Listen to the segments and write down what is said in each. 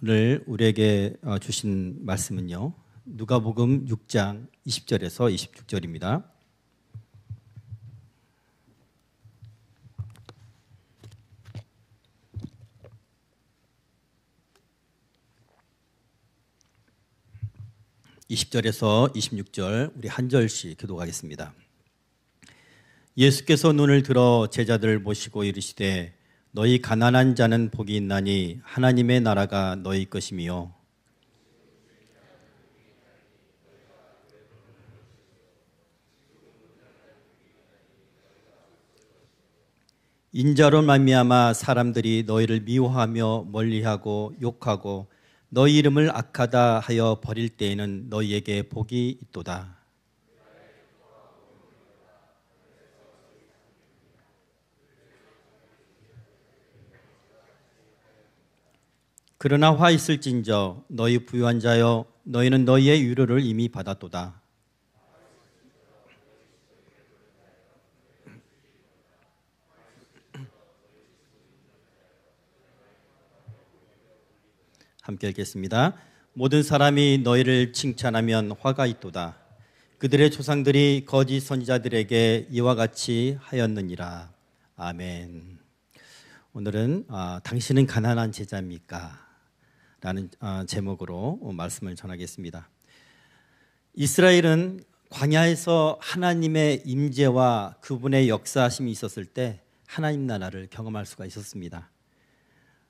오늘 우리에게 주신 말씀은요, 누가복음 6장 20절에서 26절입니다. (20절에서 26절) 우리 한 절씩 교독하겠습니다. 예수께서 눈을 들어 제자들을 모시고 이르시되 너희 가난한 자는 복이 있나니 하나님의 나라가 너희 것이며 인자로 말미암아 사람들이 너희를 미워하며 멀리하고 욕하고 너희 이름을 악하다 하여 버릴 때에는 너희에게 복이 있도다. 그러나 화 있을진저 너희 부유한 자여 너희는 너희의 위로를 이미 받았도다. 함께 읽겠습니다. 모든 사람이 너희를 칭찬하면 화가 있도다. 그들의 조상들이 거짓 선지자들에게 이와 같이 하였느니라. 아멘. 오늘은 당신은 가난한 제자입니까? 라는 제목으로 말씀을 전하겠습니다. 이스라엘은 광야에서 하나님의 임재와 그분의 역사하심이 있었을 때 하나님 나라를 경험할 수가 있었습니다.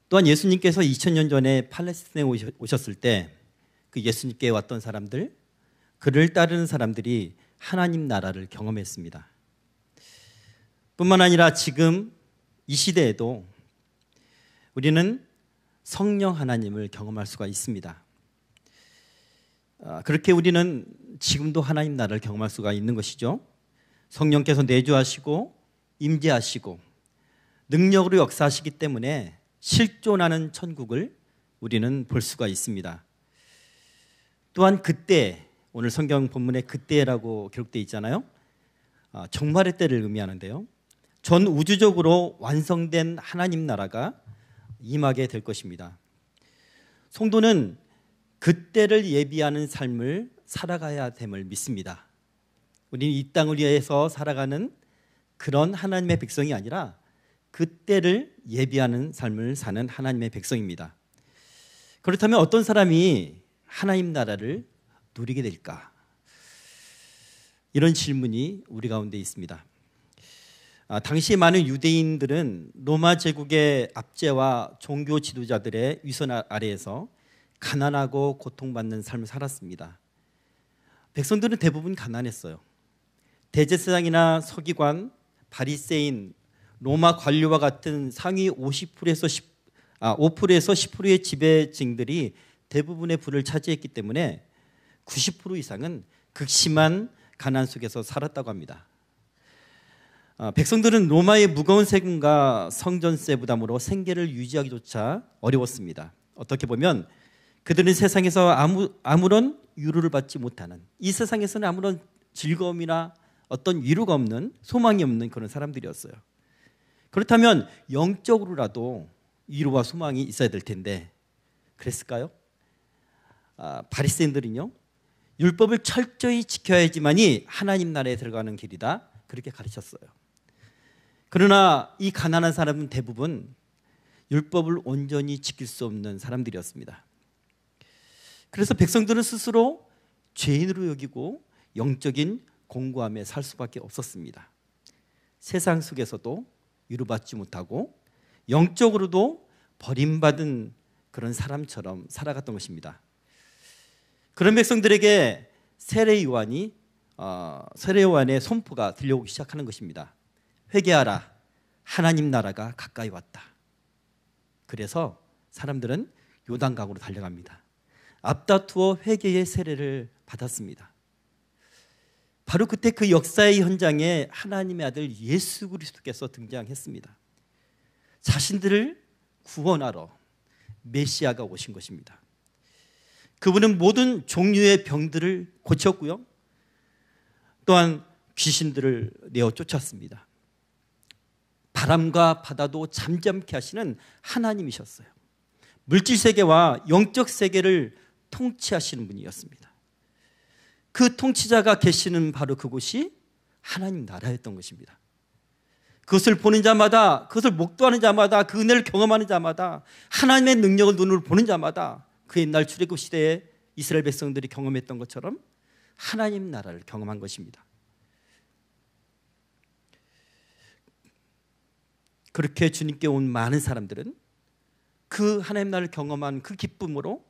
또한 예수님께서 2000년 전에 팔레스타인에 오셨을 때 그 예수님께 왔던 사람들, 그를 따르는 사람들이 하나님 나라를 경험했습니다. 뿐만 아니라 지금 이 시대에도 우리는 성령 하나님을 경험할 수가 있습니다. 그렇게 우리는 지금도 하나님 나라를 경험할 수가 있는 것이죠. 성령께서 내주하시고 임재하시고 능력으로 역사하시기 때문에 실존하는 천국을 우리는 볼 수가 있습니다. 또한 그때, 오늘 성경 본문에 그때라고 기록되어 있잖아요. 종말의 때를 의미하는데요, 전 우주적으로 완성된 하나님 나라가 임하게 될 것입니다. 성도는 그때를 예비하는 삶을 살아가야 됨을 믿습니다. 우리는 이 땅을 위해서 살아가는 그런 하나님의 백성이 아니라 그때를 예비하는 삶을 사는 하나님의 백성입니다. 그렇다면 어떤 사람이 하나님 나라를 누리게 될까? 이런 질문이 우리 가운데 있습니다. 당시 많은 유대인들은 로마 제국의 압제와 종교 지도자들의 위선 아래에서 가난하고 고통받는 삶을 살았습니다. 백성들은 대부분 가난했어요. 대제사장이나 서기관, 바리새인, 로마 관료와 같은 상위 5%에서 10%의 지배층들이 대부분의 부를 차지했기 때문에 90% 이상은 극심한 가난 속에서 살았다고 합니다. 백성들은 로마의 무거운 세금과 성전세 부담으로 생계를 유지하기조차 어려웠습니다. 어떻게 보면 그들은 세상에서 아무런 위로를 받지 못하는, 이 세상에서는 아무런 즐거움이나 어떤 위로가 없는, 소망이 없는 그런 사람들이었어요. 그렇다면 영적으로라도 위로와 소망이 있어야 될 텐데 그랬을까요? 바리새인들은요, 율법을 철저히 지켜야지만이 하나님 나라에 들어가는 길이다, 그렇게 가르쳤어요. 그러나 이 가난한 사람은 대부분 율법을 온전히 지킬 수 없는 사람들이었습니다. 그래서 백성들은 스스로 죄인으로 여기고 영적인 공고함에 살 수밖에 없었습니다. 세상 속에서도 위로받지 못하고 영적으로도 버림받은 그런 사람처럼 살아갔던 것입니다. 그런 백성들에게 세례 요한의 선포가 들려오기 시작하는 것입니다. 회개하라, 하나님 나라가 가까이 왔다. 그래서 사람들은 요단강으로 달려갑니다. 앞다투어 회개의 세례를 받았습니다. 바로 그때 그 역사의 현장에 하나님의 아들 예수 그리스도께서 등장했습니다. 자신들을 구원하러 메시아가 오신 것입니다. 그분은 모든 종류의 병들을 고쳤고요, 또한 귀신들을 내어 쫓았습니다. 바람과 바다도 잠잠케 하시는 하나님이셨어요. 물질 세계와 영적 세계를 통치하시는 분이었습니다. 그 통치자가 계시는 바로 그곳이 하나님 나라였던 것입니다. 그것을 보는 자마다, 그것을 목도하는 자마다, 그 은혜를 경험하는 자마다, 하나님의 능력을 눈으로 보는 자마다 그 옛날 출애굽 시대에 이스라엘 백성들이 경험했던 것처럼 하나님 나라를 경험한 것입니다. 그렇게 주님께 온 많은 사람들은 그 하나님 나라를 경험한 그 기쁨으로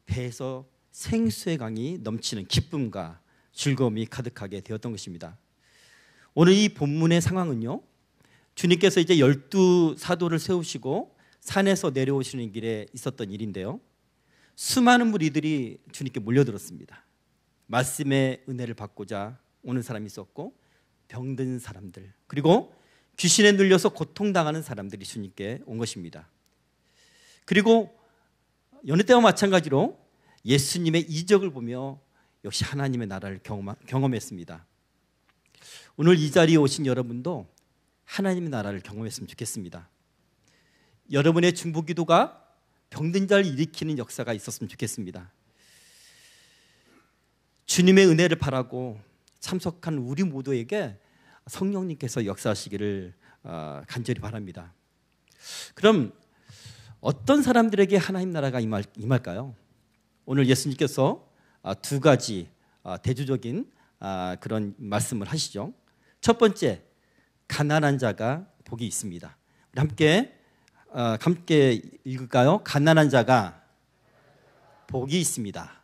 배에서 생수의 강이 넘치는 기쁨과 즐거움이 가득하게 되었던 것입니다. 오늘 이 본문의 상황은요, 주님께서 이제 12사도를 세우시고 산에서 내려오시는 길에 있었던 일인데요, 수많은 무리들이 주님께 몰려들었습니다. 말씀의 은혜를 받고자 오는 사람이 있었고, 병든 사람들, 그리고 귀신에 눌려서 고통당하는 사람들이 주님께 온 것입니다. 그리고 여느 때와 마찬가지로 예수님의 이적을 보며 역시 하나님의 나라를 경험했습니다. 오늘 이 자리에 오신 여러분도 하나님의 나라를 경험했으면 좋겠습니다. 여러분의 중보기도가 병든 자를 일으키는 역사가 있었으면 좋겠습니다. 주님의 은혜를 바라고 참석한 우리 모두에게 성령님께서 역사하시기를 간절히 바랍니다. 그럼 어떤 사람들에게 하나님 나라가 임할까요? 오늘 예수님께서 두 가지 대조적인 그런 말씀을 하시죠. 첫 번째, 가난한 자가 복이 있습니다. 우리 함께 읽을까요? 가난한 자가 복이 있습니다.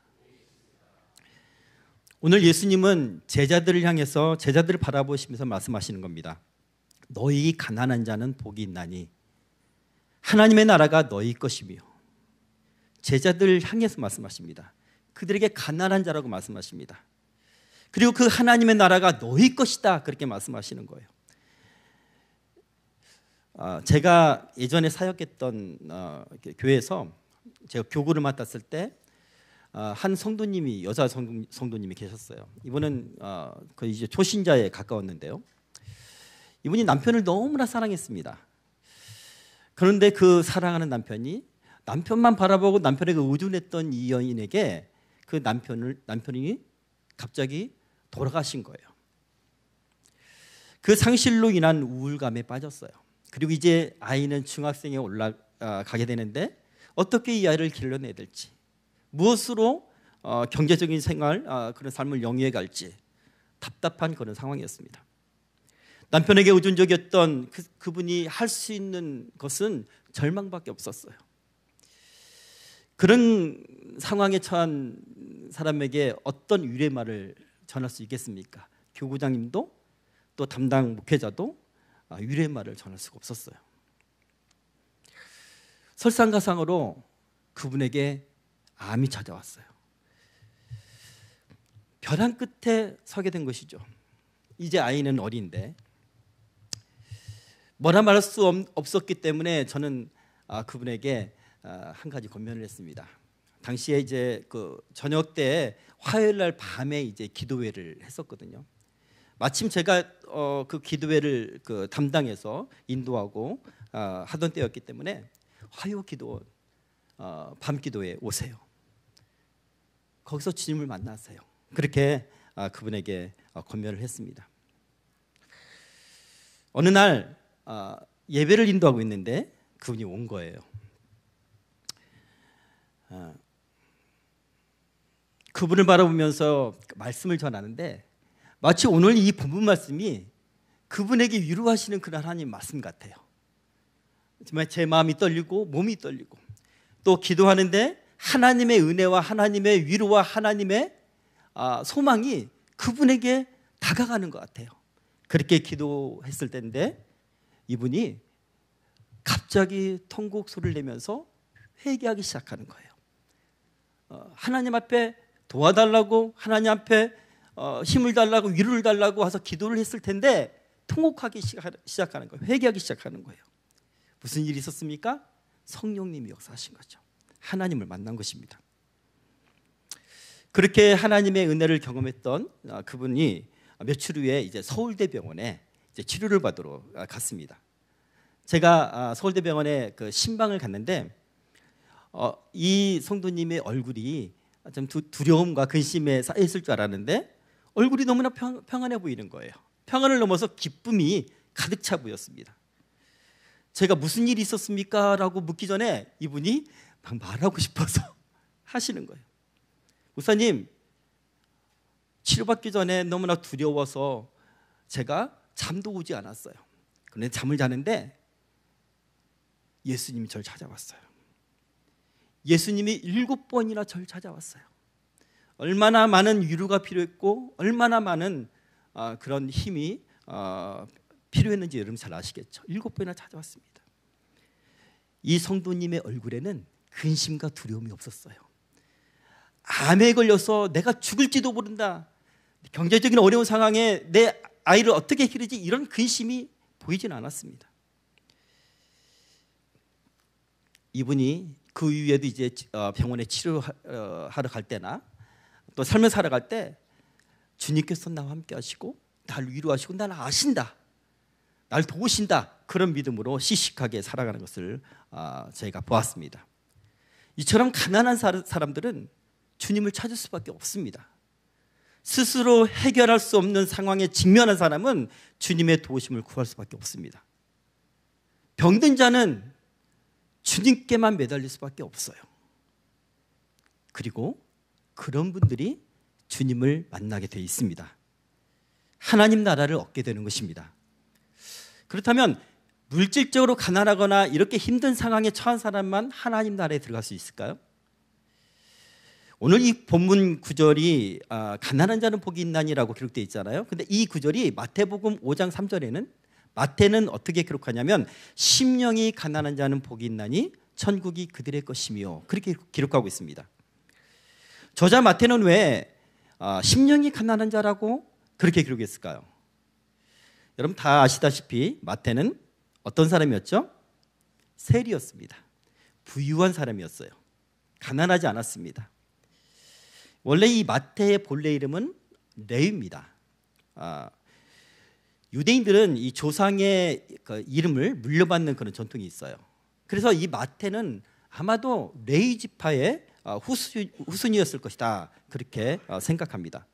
오늘 예수님은 제자들을 향해서 제자들을 바라보시면서 말씀하시는 겁니다. 너희 가난한 자는 복이 있나니 하나님의 나라가 너희 것이며, 제자들을 향해서 말씀하십니다. 그들에게 가난한 자라고 말씀하십니다. 그리고 그 하나님의 나라가 너희 것이다, 그렇게 말씀하시는 거예요. 제가 예전에 사역했던 교회에서 제가 교구를 맡았을 때 한 성도님이, 여자 성도님이 계셨어요. 이분은 거의 이제 초신자에 가까웠는데요, 이분이 남편을 너무나 사랑했습니다. 그런데 그 사랑하는 남편이 남편만 바라보고 남편에게 의존했던 이 여인에게 그 남편이 갑자기 돌아가신 거예요. 그 상실로 인한 우울감에 빠졌어요. 그리고 이제 아이는 중학생에 올라가게 되는데 어떻게 이 아이를 길러내야 될지, 무엇으로 경제적인 생활, 그런 삶을 영위해 갈지 답답한 그런 상황이었습니다. 남편에게 의존적이었던 그분이 할 수 있는 것은 절망밖에 없었어요. 그런 상황에 처한 사람에게 어떤 위로의 말을 전할 수 있겠습니까? 교구장님도 또 담당 목회자도 위로의 말을 전할 수가 없었어요. 설상가상으로 그분에게 암이 찾아왔어요. 벼랑 끝에 서게 된 것이죠. 이제 아이는 어린데 뭐라 말할 수 없었기 때문에 저는 그분에게 한 가지 권면을 했습니다. 당시에 이제 그 저녁 때 화요일 날 밤에 이제 기도회를 했었거든요. 마침 제가 그 기도회를 담당해서 인도하고 하던 때였기 때문에 화요 기도, 밤 기도회에 오세요. 거기서 주님을 만나세요. 그렇게 그분에게 권면을 했습니다. 어느 날 예배를 인도하고 있는데 그분이 온 거예요. 그분을 바라보면서 말씀을 전하는데 마치 오늘 이 본문 말씀이 그분에게 위로하시는 그런 하나님 말씀 같아요. 정말 제 마음이 떨리고 몸이 떨리고, 또 기도하는데 하나님의 은혜와 하나님의 위로와 하나님의 소망이 그분에게 다가가는 것 같아요. 그렇게 기도했을 때인데 이분이 갑자기 통곡 소리를 내면서 회개하기 시작하는 거예요. 하나님 앞에 도와달라고, 하나님 앞에 힘을 달라고, 위로를 달라고 와서 기도를 했을 텐데 통곡하기 시작하는 거예요. 회개하기 시작하는 거예요. 무슨 일이 있었습니까? 성령님이 역사하신 거죠. 하나님을 만난 것입니다. 그렇게 하나님의 은혜를 경험했던 그분이 며칠 후에 이제 서울대병원에 이제 치료를 받으러 갔습니다. 제가 서울대병원에 그 신방을 갔는데 이 성도님의 얼굴이 좀 두려움과 근심에 쌓여있을 줄 알았는데 얼굴이 너무나 평안해 보이는 거예요. 평안을 넘어서 기쁨이 가득 차 보였습니다. 제가 무슨 일이 있었습니까? 라고 묻기 전에 이분이 막 말하고 싶어서 하시는 거예요. 목사님, 치료받기 전에 너무나 두려워서 제가 잠도 오지 않았어요. 그런데 잠을 자는데 예수님이 저를 찾아왔어요. 예수님이 7번이나 저를 찾아왔어요. 얼마나 많은 위로가 필요했고 얼마나 많은 그런 힘이 필요했는지 여러분 잘 아시겠죠. 7번이나 찾아왔습니다. 이 성도님의 얼굴에는 근심과 두려움이 없었어요. 암에 걸려서 내가 죽을지도 모른다, 경제적인 어려운 상황에 내 아이를 어떻게 기르지, 이런 근심이 보이진 않았습니다. 이분이 그 이후에도 이제 병원에 치료하러 갈 때나 또 삶을 살아갈 때 주님께서 나와 함께 하시고 날 위로하시고 나를 아신다, 날 도우신다, 그런 믿음으로 시식하게 살아가는 것을 저희가 보았습니다. 이처럼 가난한 사람들은 주님을 찾을 수밖에 없습니다. 스스로 해결할 수 없는 상황에 직면한 사람은 주님의 도우심을 구할 수밖에 없습니다. 병든 자는 주님께만 매달릴 수밖에 없어요. 그리고 그런 분들이 주님을 만나게 되어 있습니다. 하나님 나라를 얻게 되는 것입니다. 그렇다면 물질적으로 가난하거나 이렇게 힘든 상황에 처한 사람만 하나님 나라에 들어갈 수 있을까요? 오늘 이 본문 구절이 가난한 자는 복이 있나니라고 기록되어 있잖아요. 근데 이 구절이 마태복음 5장 3절에는 마태는 어떻게 기록하냐면 심령이 가난한 자는 복이 있나니 천국이 그들의 것이며, 그렇게 기록하고 있습니다. 저자 마태는 왜 심령이 가난한 자라고 그렇게 기록했을까요? 여러분 다 아시다시피 마태는 어떤 사람이었죠? 세리였습니다. 부유한 사람이었어요. 가난하지 않았습니다. 원래 이 마태의 본래 이름은 레위입니다. 유대인들은 이 조상의 그 이름을 물려받는 그런 전통이 있어요. 그래서 이 마태는 아마도 레위 지파의 후손이었을 것이다, 그렇게 생각합니다.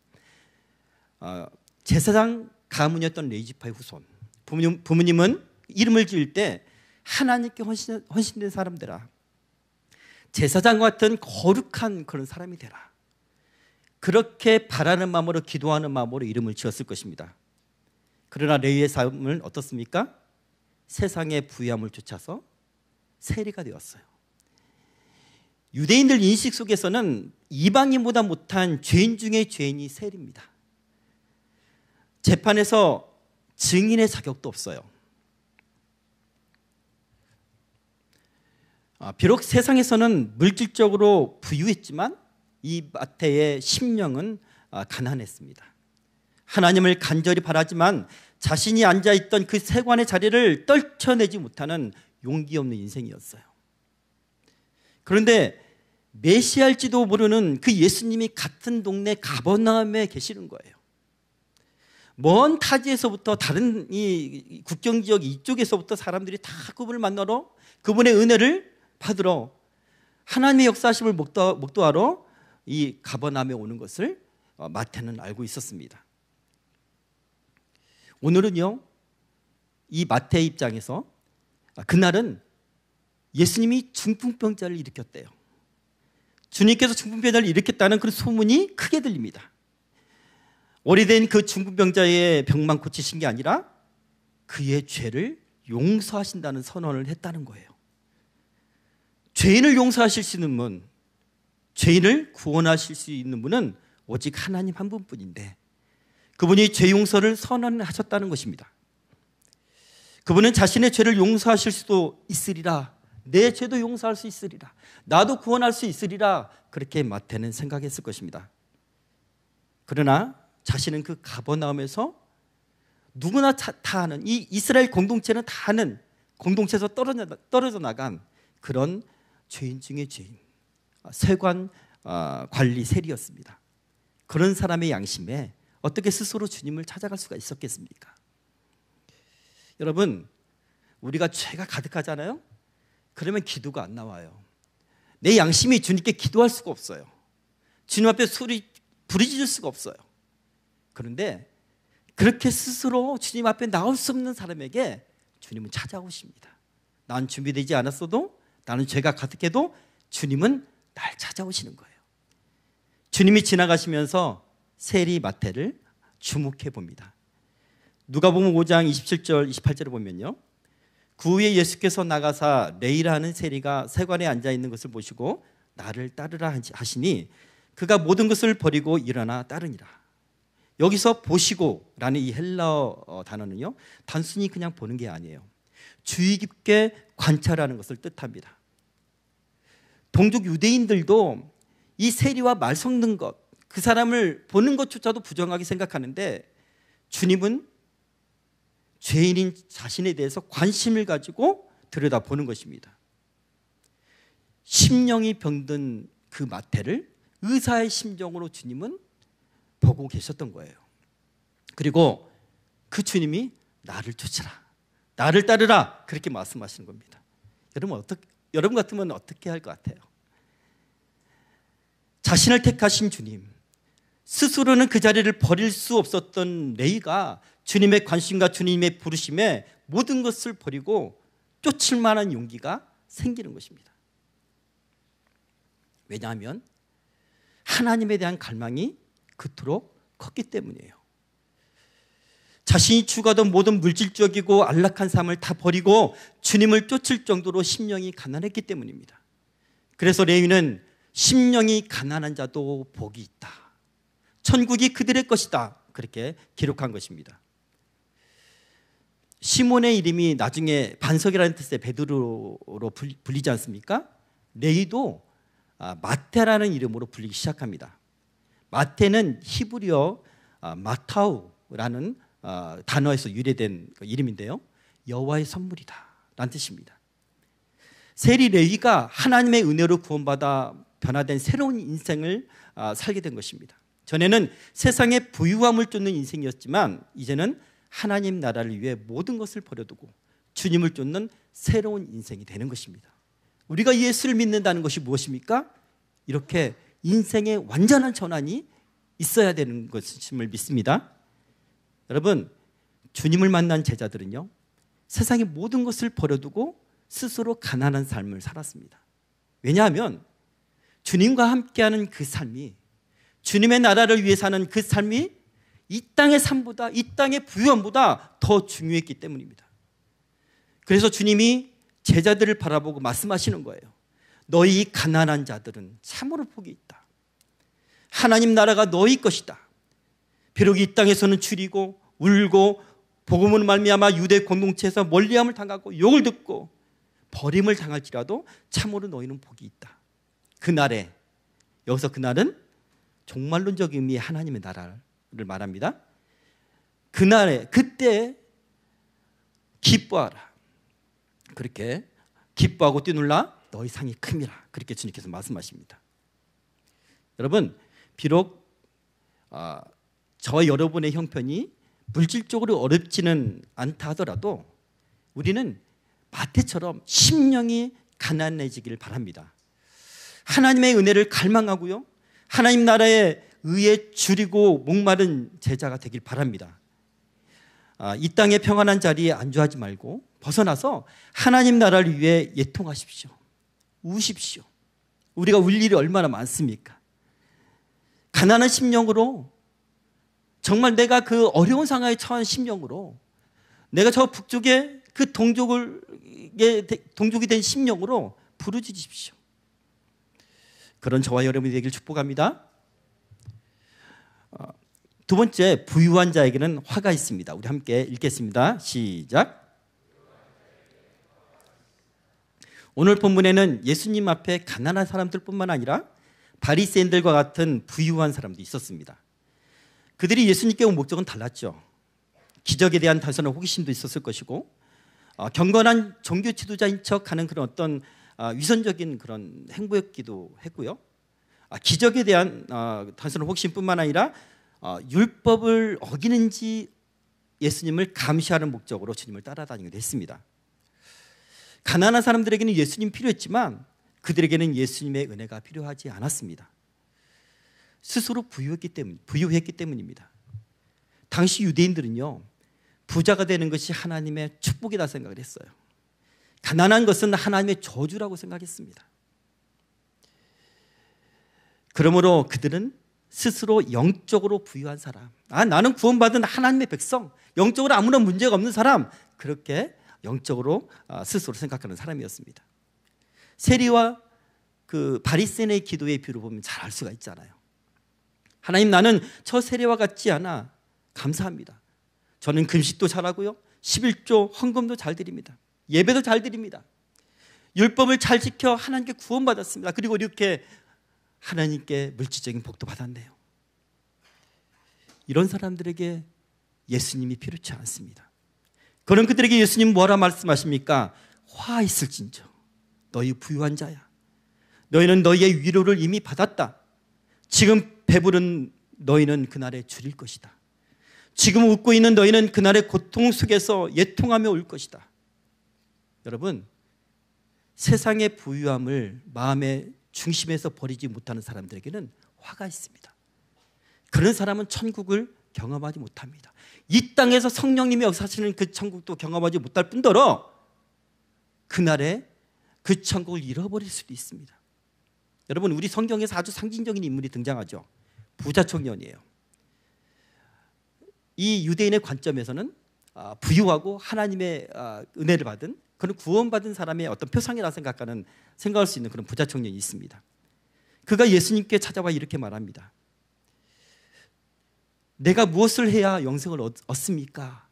제사장 가문이었던 레위 지파의 후손. 부모님은 이름을 지을 때 하나님께 헌신된 사람들아, 제사장과 같은 거룩한 그런 사람이 되라, 그렇게 바라는 마음으로, 기도하는 마음으로 이름을 지었을 것입니다. 그러나 레위의 삶은 어떻습니까? 세상의 부유함을 쫓아서 세리가 되었어요. 유대인들 인식 속에서는 이방인보다 못한 죄인 중에 죄인이 세리입니다. 재판에서 증인의 자격도 없어요. 비록 세상에서는 물질적으로 부유했지만 이 마태의 심령은 가난했습니다. 하나님을 간절히 바라지만 자신이 앉아있던 그 세관의 자리를 떨쳐내지 못하는 용기 없는 인생이었어요. 그런데 메시아일지도 모르는 그 예수님이 같은 동네 가버나움에 계시는 거예요. 먼 타지에서부터, 다른 이 국경지역 이쪽에서부터 사람들이 다 그분을 만나러, 그분의 은혜를 받으러, 하나님의 역사하심을 목도하러 이 가버나움에 오는 것을 마태는 알고 있었습니다. 오늘은요, 이 마태의 입장에서 그날은 예수님이 중풍병자를 일으켰대요. 주님께서 중풍병자를 일으켰다는 그런 소문이 크게 들립니다. 오래된 그 중풍병자의 병만 고치신 게 아니라 그의 죄를 용서하신다는 선언을 했다는 거예요. 죄인을 용서하실 수 있는 분, 죄인을 구원하실 수 있는 분은 오직 하나님 한 분뿐인데, 그분이 죄 용서를 선언하셨다는 것입니다. 그분은 자신의 죄를 용서하실 수도 있으리라, 내 죄도 용서할 수 있으리라, 나도 구원할 수 있으리라, 그렇게 마태는 생각했을 것입니다. 그러나 자신은 그 가버나움에서 누구나 다 아는, 이 이스라엘 공동체는 다 아는, 공동체에서 떨어져 나간 그런 죄인 중에 죄인, 세관 관리 세리였습니다. 그런 사람의 양심에 어떻게 스스로 주님을 찾아갈 수가 있었겠습니까? 여러분, 우리가 죄가 가득하잖아요. 그러면 기도가 안 나와요. 내 양심이 주님께 기도할 수가 없어요. 주님 앞에 소리 부르짖을 수가 없어요. 그런데 그렇게 스스로 주님 앞에 나올 수 없는 사람에게 주님은 찾아오십니다. 난 준비되지 않았어도, 나는 죄가 가득해도 주님은 날 찾아오시는 거예요. 주님이 지나가시면서 세리 마태를 주목해 봅니다. 누가복음 5장 27절 28절을 보면요, 그 후에 예수께서 나가사 레이라 하는 세리가 세관에 앉아 있는 것을 보시고 나를 따르라 하시니 그가 모든 것을 버리고 일어나 따르니라. 여기서 보시고라는 이 헬라어 단어는요, 단순히 그냥 보는 게 아니에요. 주의 깊게 관찰하는 것을 뜻합니다. 동족 유대인들도 이 세리와 말 섞는 것, 그 사람을 보는 것조차도 부정하게 생각하는데, 주님은 죄인인 자신에 대해서 관심을 가지고 들여다보는 것입니다. 심령이 병든 그 마태를 의사의 심정으로 주님은 보고 계셨던 거예요. 그리고 그 주님이 나를 쫓으라, 나를 따르라, 그렇게 말씀하시는 겁니다. 여러분 같으면 어떻게 할 것 같아요? 자신을 택하신 주님, 스스로는 그 자리를 버릴 수 없었던 레이가 주님의 관심과 주님의 부르심에 모든 것을 버리고 쫓을 만한 용기가 생기는 것입니다. 왜냐하면 하나님에 대한 갈망이 그토록 컸기 때문이에요. 자신이 추구하던 모든 물질적이고 안락한 삶을 다 버리고 주님을 쫓을 정도로 심령이 가난했기 때문입니다. 그래서 레위는 심령이 가난한 자도 복이 있다, 천국이 그들의 것이다, 그렇게 기록한 것입니다. 시몬의 이름이 나중에 반석이라는 뜻의 베드로로 불리지 않습니까? 레위도 마태라는 이름으로 불리기 시작합니다. 마태는 히브리어 마타우라는 단어에서 유래된 이름인데요, 여호와의 선물이다 라는 뜻입니다. 세리 레위가 하나님의 은혜로 구원받아 변화된 새로운 인생을 살게 된 것입니다. 전에는 세상의 부유함을 쫓는 인생이었지만 이제는 하나님 나라를 위해 모든 것을 버려두고 주님을 쫓는 새로운 인생이 되는 것입니다. 우리가 예수를 믿는다는 것이 무엇입니까? 이렇게 인생의 완전한 전환이 있어야 되는 것임을 믿습니다. 여러분, 주님을 만난 제자들은요, 세상의 모든 것을 버려두고 스스로 가난한 삶을 살았습니다. 왜냐하면 주님과 함께하는 그 삶이, 주님의 나라를 위해 사는 그 삶이 이 땅의 삶보다, 이 땅의 부유함보다 더 중요했기 때문입니다. 그래서 주님이 제자들을 바라보고 말씀하시는 거예요. 너희 가난한 자들은 참으로 복이 있다. 하나님 나라가 너희 것이다. 비록 이 땅에서는 줄이고 울고 복음으로 말미암아 유대 공동체에서 멀리함을 당하고 욕을 듣고 버림을 당할지라도 참으로 너희는 복이 있다. 그날에, 여기서 그날은 종말론적 의미의 하나님의 나라를 말합니다. 그날에, 그때 기뻐하라. 그렇게 기뻐하고 뛰놀라, 너희 상이 큼이라. 그렇게 주님께서 말씀하십니다. 여러분, 비록 저와 여러분의 형편이 물질적으로 어렵지는 않다 하더라도 우리는 마태처럼 심령이 가난해지기를 바랍니다. 하나님의 은혜를 갈망하고요, 하나님 나라의 의에 줄이고 목마른 제자가 되길 바랍니다. 이 땅의 평안한 자리에 안주하지 말고 벗어나서 하나님 나라를 위해 예통하십시오. 우십시오. 우리가 울 일이 얼마나 많습니까? 가난한 심령으로, 정말 내가 그 어려운 상황에 처한 심령으로, 내가 저 북쪽에 그 동족이 된 심령으로 부르짖으십시오. 그런 저와 여러분이 되길 축복합니다. 두 번째, 부유한 자에게는 화가 있습니다. 우리 함께 읽겠습니다. 시작. 오늘 본문에는 예수님 앞에 가난한 사람들뿐만 아니라 바리새인들과 같은 부유한 사람도 있었습니다. 그들이 예수님께 온 목적은 달랐죠. 기적에 대한 단순한 호기심도 있었을 것이고, 경건한 종교 지도자인 척하는 그런 어떤 위선적인 그런 행보였기도 했고요. 기적에 대한 단순한 호기심뿐만 아니라 율법을 어기는지 예수님을 감시하는 목적으로 주님을 따라다니기도 했습니다. 가난한 사람들에게는 예수님 필요했지만 그들에게는 예수님의 은혜가 필요하지 않았습니다. 스스로 부유했기 때문입니다. 당시 유대인들은요, 부자가 되는 것이 하나님의 축복이다 생각을 했어요. 가난한 것은 하나님의 저주라고 생각했습니다. 그러므로 그들은 스스로 영적으로 부유한 사람, 나는 구원받은 하나님의 백성, 영적으로 아무런 문제가 없는 사람, 그렇게 영적으로 스스로 생각하는 사람이었습니다. 세리와 그 바리새인의 기도의 비유를 보면 잘 알 수가 있잖아요. 하나님, 나는 저 세리와 같지 않아 감사합니다. 저는 금식도 잘하고요, 11조 헌금도 잘 드립니다. 예배도 잘 드립니다. 율법을 잘 지켜 하나님께 구원받았습니다. 그리고 이렇게 하나님께 물질적인 복도 받았네요. 이런 사람들에게 예수님이 필요치 않습니다. 그런 그들에게 예수님 뭐라 말씀하십니까? 화 있을진저 너희 부유한 자야, 너희는 너희의 위로를 이미 받았다. 지금 배부른 너희는 그날에 줄일 것이다. 지금 웃고 있는 너희는 그날의 고통 속에서 애통하며 울 것이다. 여러분, 세상의 부유함을 마음의 중심에서 버리지 못하는 사람들에게는 화가 있습니다. 그런 사람은 천국을 경험하지 못합니다. 이 땅에서 성령님이 역사하시는 그 천국도 경험하지 못할 뿐더러 그날에 그 천국을 잃어버릴 수도 있습니다. 여러분, 우리 성경에서 아주 상징적인 인물이 등장하죠. 부자 청년이에요. 이 유대인의 관점에서는 부유하고 하나님의 은혜를 받은 그런 구원받은 사람의 어떤 표상이라 생각할 수 있는 그런 부자 청년이 있습니다. 그가 예수님께 찾아와 이렇게 말합니다. 내가 무엇을 해야 영생을 얻습니까?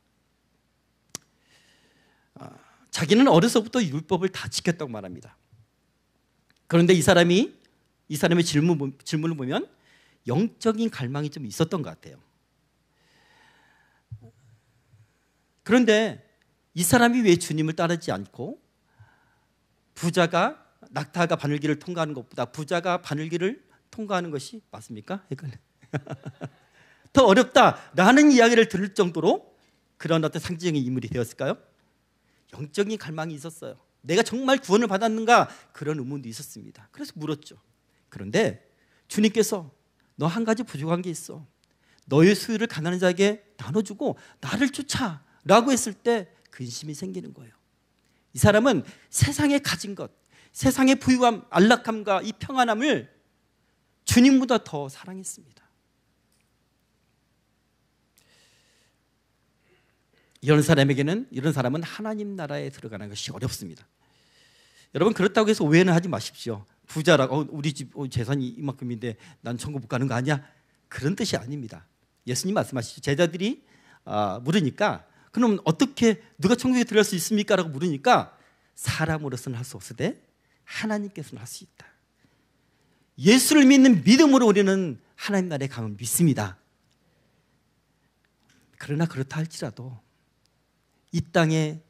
자기는 어려서부터 율법을 다 지켰다고 말합니다. 그런데 이 사람의 질문을 보면 영적인 갈망이 좀 있었던 것 같아요. 그런데 이 사람이 왜 주님을 따르지 않고 낙타가 바늘길을 통과하는 것보다 부자가 바늘길을 통과하는 것이 맞습니까? 더 어렵다라는 이야기를 들을 정도로 그런 어떤 상징적인 인물이 되었을까요? 영적인 갈망이 있었어요. 내가 정말 구원을 받았는가? 그런 의문도 있었습니다. 그래서 물었죠. 그런데 주님께서 너 한 가지 부족한 게 있어. 너의 소유를 가난한 자에게 나눠주고 나를 쫓아라고 했을 때 근심이 생기는 거예요. 이 사람은 세상에 가진 것, 세상의 부유함, 안락함과 이 평안함을 주님보다 더 사랑했습니다. 이런 사람은 하나님 나라에 들어가는 것이 어렵습니다. 여러분, 그렇다고 해서 오해는 하지 마십시오. 부자라고 우리 집 재산이 이만큼인데 난 천국 못 가는 거 아니야? 그런 뜻이 아닙니다. 예수님 말씀하시죠. 제자들이 물으니까 그럼 어떻게 누가 천국에 들어갈 수 있습니까? 라고 물으니까 사람으로서는 할 수 없으되 하나님께서는 할 수 있다. 예수를 믿는 믿음으로 우리는 하나님 나라에 가면 믿습니다. 그러나 그렇다 할지라도 이 땅의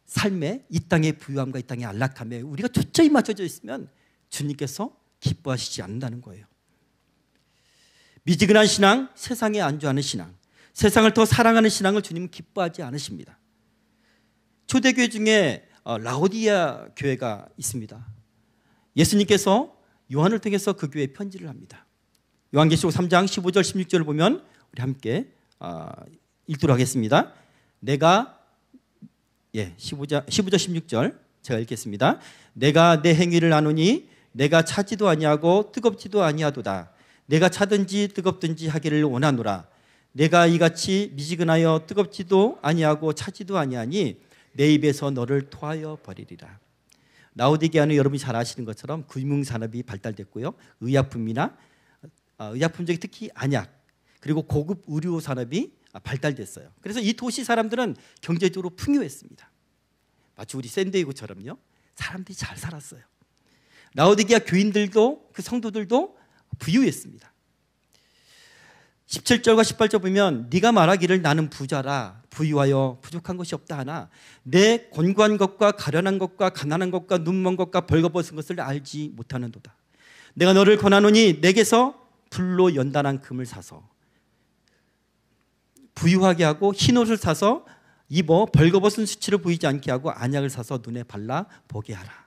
삶에, 이 땅의 부유함과 이 땅의 안락함에 우리가 초점이 맞춰져 있으면 주님께서 기뻐하시지 않는다는 거예요. 미지근한 신앙, 세상에 안주하는 신앙, 세상을 더 사랑하는 신앙을 주님은 기뻐하지 않으십니다. 초대교회 중에 라오디아 교회가 있습니다. 예수님께서 요한을 통해서 그 교회에 편지를 합니다. 요한계시록 3장 15절 16절을 보면 우리 함께 읽도록 하겠습니다. 15절 16절 제가 읽겠습니다. 내가 내 행위를 아노니 내가 차지도 아니하고 뜨겁지도 아니하도다. 내가 차든지 뜨겁든지 하기를 원하노라. 내가 이같이 미지근하여 뜨겁지도 아니하고 차지도 아니하니 내 입에서 너를 토하여 버리리라. 라오디게아는 여러분이 잘 아시는 것처럼 금융산업이 발달됐고요, 의약품이나 의약품 중에 특히 안약, 그리고 고급 의료 산업이 발달됐어요. 그래서 이 도시 사람들은 경제적으로 풍요했습니다. 마치 우리 샌디에고처럼요, 사람들이 잘 살았어요. 라오디게아 교인들도, 그 성도들도 부유했습니다. 17절과 18절 보면 네가 말하기를 나는 부자라 부유하여 부족한 것이 없다 하나 내 곤고한 것과 가련한 것과 가난한 것과 눈먼 것과 벌거벗은 것을 알지 못하는도다. 내가 너를 권하노니 내게서 불로 연단한 금을 사서 부유하게 하고 흰옷을 사서 입어 벌거벗은 수치를 보이지 않게 하고 안약을 사서 눈에 발라 보게 하라.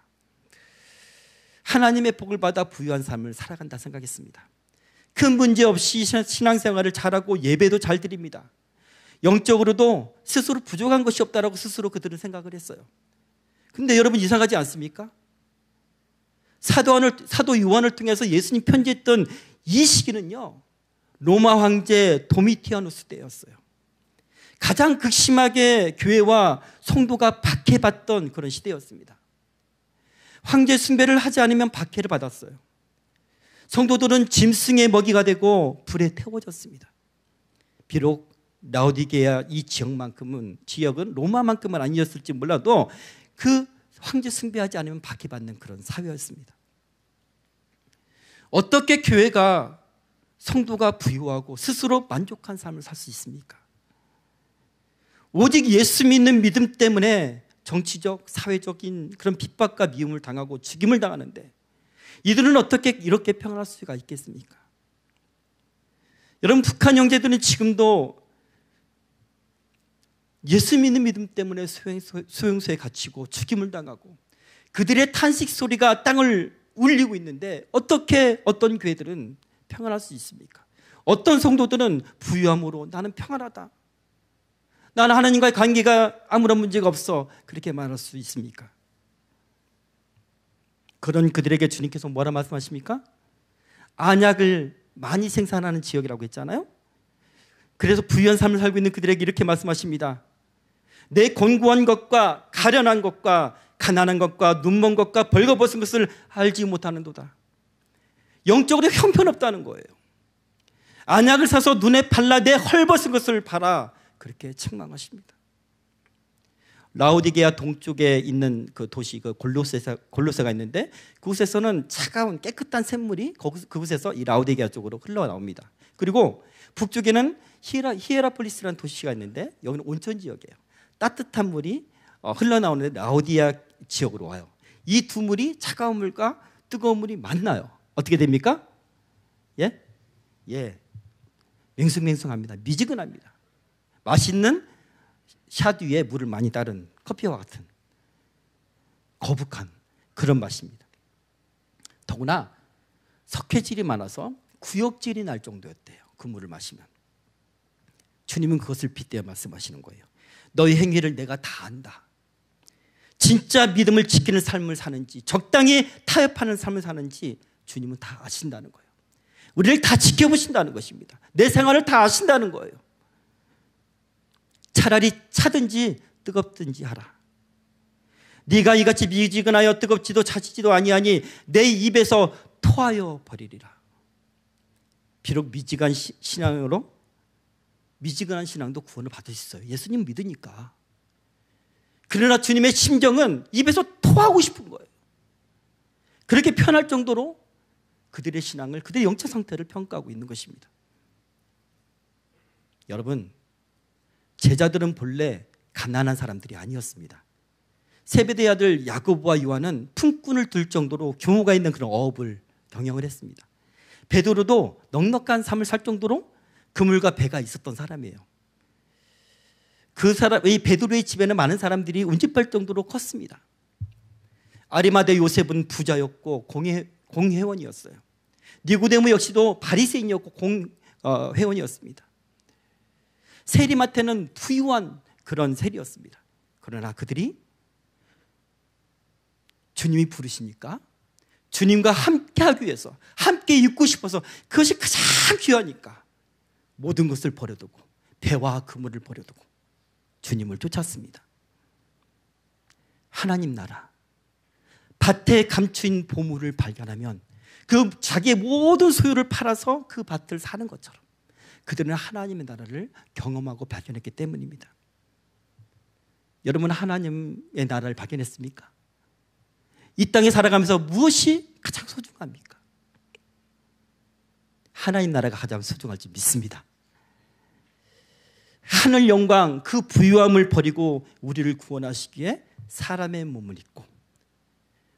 하나님의 복을 받아 부유한 삶을 살아간다 생각했습니다. 큰 문제 없이 신앙생활을 잘하고 예배도 잘 드립니다. 영적으로도 스스로 부족한 것이 없다라고 스스로 그들은 생각을 했어요. 근데 여러분 이상하지 않습니까? 사도 요한을 통해서 예수님 편지했던 이 시기는요, 로마 황제 도미티아누스 때였어요. 가장 극심하게 교회와 성도가 박해받던 그런 시대였습니다. 황제 숭배를 하지 않으면 박해를 받았어요. 성도들은 짐승의 먹이가 되고 불에 태워졌습니다. 비록 라오디게아 이 지역은 로마만큼은 아니었을지 몰라도 그 황제 숭배하지 않으면 박해받는 그런 사회였습니다. 어떻게 교회가 성도가 부유하고 스스로 만족한 삶을 살 수 있습니까? 오직 예수 믿는 믿음 때문에 정치적, 사회적인 그런 핍박과 미움을 당하고 죽임을 당하는데 이들은 어떻게 이렇게 평안할 수가 있겠습니까? 여러분, 북한 형제들은 지금도 예수 믿는 믿음 때문에 소용소에 갇히고 죽임을 당하고 그들의 탄식 소리가 땅을 울리고 있는데 어떻게 어떤 교회들은 평안할 수 있습니까? 어떤 성도들은 부유함으로 나는 평안하다, 나는 하나님과의 관계가 아무런 문제가 없어, 그렇게 말할 수 있습니까? 그런 그들에게 주님께서 뭐라 말씀하십니까? 안약을 많이 생산하는 지역이라고 했잖아요. 그래서 부유한 삶을 살고 있는 그들에게 이렇게 말씀하십니다. 내 곤고한 것과 가련한 것과 가난한 것과 눈먼 것과 벌거벗은 것을 알지 못하는도다. 영적으로 형편없다는 거예요. 안약을 사서 눈에 발라 내 헐벗은 것을 봐라, 그렇게 책망하십니다. 라오디게아 동쪽에 있는 그 도시 그 골로새가 있는데 그곳에서는 차가운 깨끗한 샘물이 그곳에서 이 라오디게아 쪽으로 흘러나옵니다. 그리고 북쪽에는 히에라폴리스라는 도시가 있는데 여기는 온천 지역이에요. 따뜻한 물이 흘러나오는데 라오디아 지역으로 와요. 이 두 물이 차가운 물과 뜨거운 물이 만나요. 어떻게 됩니까? 예, 맹숭맹숭합니다. 미지근합니다. 맛있는 샷 위에 물을 많이 따른 커피와 같은 거북한 그런 맛입니다. 더구나 석회질이 많아서 구역질이 날 정도였대요. 그 물을 마시면. 주님은 그것을 빗대어 말씀하시는 거예요. 너희 행위를 내가 다 안다. 진짜 믿음을 지키는 삶을 사는지 적당히 타협하는 삶을 사는지 주님은 다 아신다는 거예요. 우리를 다 지켜보신다는 것입니다. 내 생활을 다 아신다는 거예요. 차라리 차든지 뜨겁든지 하라. 네가 이같이 미지근하여 뜨겁지도 차지지도 아니하니 내 입에서 토하여 버리리라. 비록 미지근한 신앙도 구원을 받을 수 있어요. 예수님 믿으니까. 그러나 주님의 심정은 입에서 토하고 싶은 거예요. 그렇게 편할 정도로 그들의 신앙을, 그들의 영적 상태를 평가하고 있는 것입니다. 여러분, 제자들은 본래 가난한 사람들이 아니었습니다. 세베대의 아들 야고보와 요한은 품꾼을 둘 정도로 규모가 있는 그런 어업을 경영을 했습니다. 베드로도 넉넉한 삶을 살 정도로 그물과 배가 있었던 사람이에요. 이 베드로의 집에는 많은 사람들이 운집할 정도로 컸습니다. 아리마대 요셉은 부자였고 공회원이었어요. 니고데모 역시도 바리새인이었고 회원이었습니다. 세리마태는 부유한 그런 세리였습니다. 그러나 그들이 주님이 부르시니까 주님과 함께 하기 위해서, 함께 있고 싶어서, 그것이 가장 귀하니까 모든 것을 버려두고, 배와 그물을 버려두고 주님을 쫓았습니다. 하나님 나라, 밭에 감추인 보물을 발견하면 그 자기의 모든 소유를 팔아서 그 밭을 사는 것처럼 그들은 하나님의 나라를 경험하고 발견했기 때문입니다. 여러분, 하나님의 나라를 발견했습니까? 이 땅에 살아가면서 무엇이 가장 소중합니까? 하나님 나라가 가장 소중할지 믿습니다. 하늘 영광, 그 부유함을 버리고 우리를 구원하시기에 사람의 몸을 입고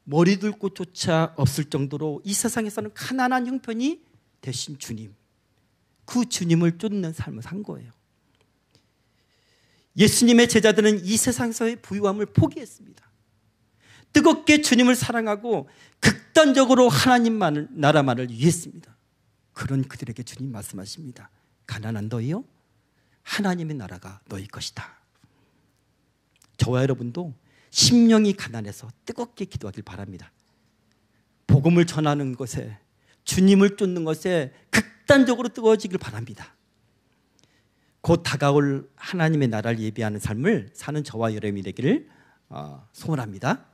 머리 둘 곳조차 없을 정도로 이 세상에서는 가난한 형편이 되신 주님, 그 주님을 쫓는 삶을 산 거예요. 예수님의 제자들은 이 세상에서의 부유함을 포기했습니다. 뜨겁게 주님을 사랑하고 극단적으로 하나님 나라만을 위했습니다. 그런 그들에게 주님 말씀하십니다. 가난한 너희요, 하나님의 나라가 너희 것이다. 저와 여러분도 심령이 가난해서 뜨겁게 기도하길 바랍니다. 복음을 전하는 것에, 주님을 쫓는 것에 극단적으로 뜨거워지길 바랍니다. 곧 다가올 하나님의 나라를 예비하는 삶을 사는 저와 여러분이 되기를 소원합니다.